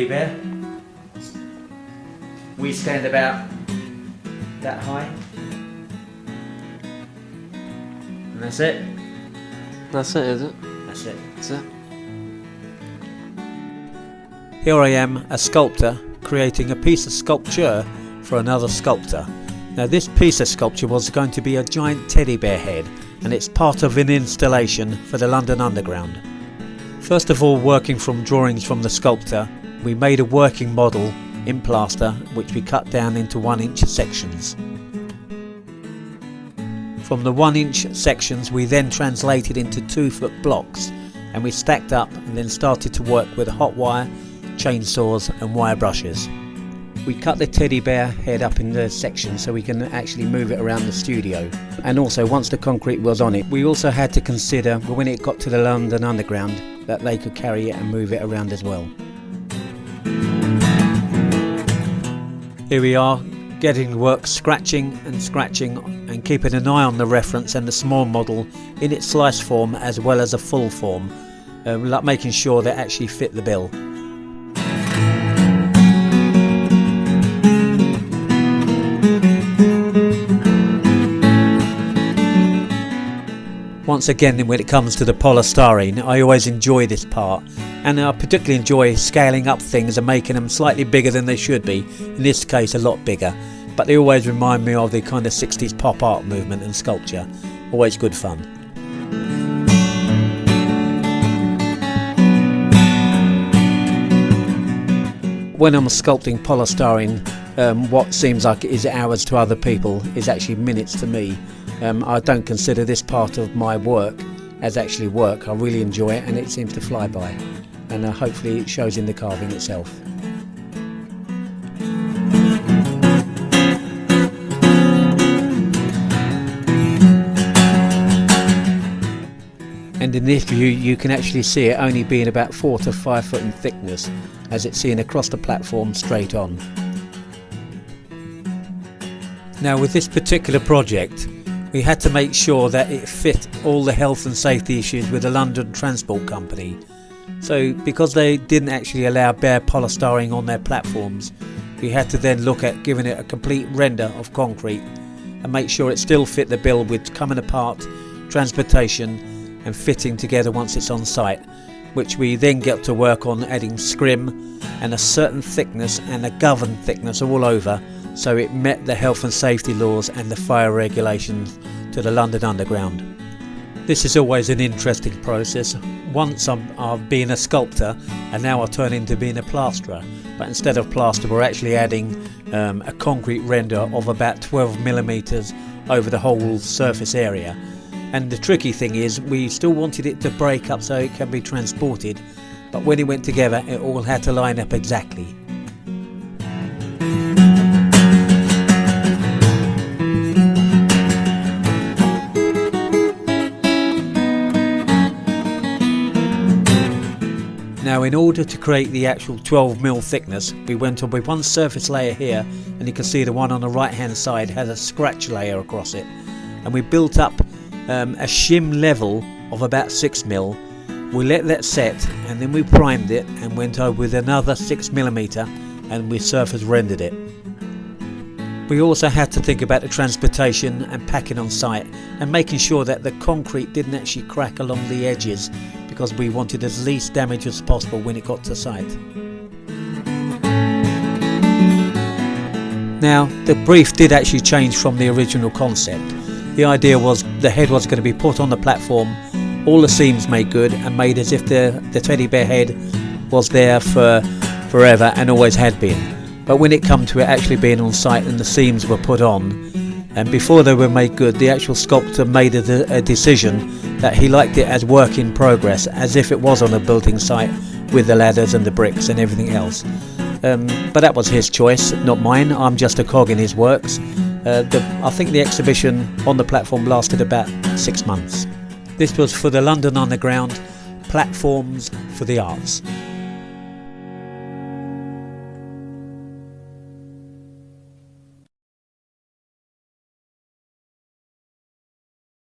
teddy bear. We stand about that high. And that's it. That's it, is it? That's it. That's it. Here I am, a sculptor, creating a piece of sculpture for another sculptor. Now this piece of sculpture was going to be a giant teddy bear head, and it's part of an installation for the London Underground. First of all, working from drawings from the sculptor, we made a working model in plaster which we cut down into 1-inch sections. From the 1-inch sections we then translated into 2-foot blocks, and we stacked up and then started to work with hot wire, chainsaws and wire brushes. We cut the teddy bear head up in the sections so we can actually move it around the studio. And also, once the concrete was on it, we also had to consider when it got to the London Underground that they could carry it and move it around as well. Here we are, getting work, scratching and keeping an eye on the reference and the small model in its slice form as well as a full form, like making sure they actually fit the bill. Once again, when it comes to the polystyrene, I always enjoy this part, and I particularly enjoy scaling up things and making them slightly bigger than they should be, in this case a lot bigger, but they always remind me of the kind of 60s pop art movement and sculpture. Always good fun. When I'm sculpting polystyrene, what seems like it is hours to other people is actually minutes to me. I don't consider this part of my work as actually work. I really enjoy it and it seems to fly by, and hopefully it shows in the carving itself. And in this view you can actually see it only being about 4 to 5 foot in thickness as it's seen across the platform straight on. Now with this particular project we had to make sure that it fit all the health and safety issues with the London Transport Company. So because they didn't actually allow bare polystyrene on their platforms, we had to then look at giving it a complete render of concrete and make sure it still fit the bill with coming apart, transportation and fitting together once it's on site, which we then get to work on adding scrim and a certain thickness and a governed thickness all over, so it met the health and safety laws and the fire regulations to the London Underground. This is always an interesting process. Once I've been a sculptor and now I turn into being a plasterer, but instead of plaster we're actually adding a concrete render of about 12mm over the whole surface area. And the tricky thing is we still wanted it to break up so it can be transported, but when it went together it all had to line up exactly. Now in order to create the actual 12mm thickness, we went on with one surface layer here, and you can see the one on the right hand side has a scratch layer across it, and we built up a shim level of about 6mm. We let that set and then we primed it and went over with another 6mm and we surface rendered it. We also had to think about the transportation and packing on site and making sure that the concrete didn't actually crack along the edges, because we wanted as least damage as possible when it got to site. Now the brief did actually change from the original concept. The idea was the head was going to be put on the platform, all the seams made good and made as if the teddy bear head was there for forever and always had been. But when it come to it actually being on site and the seams were put on, and before they were made good, the actual sculptor made a decision that he liked it as work in progress, as if it was on a building site with the ladders and the bricks and everything else. But that was his choice, not mine. I'm just a cog in his works. I think the exhibition on the platform lasted about 6 months. This was for the London Underground, platforms for the arts.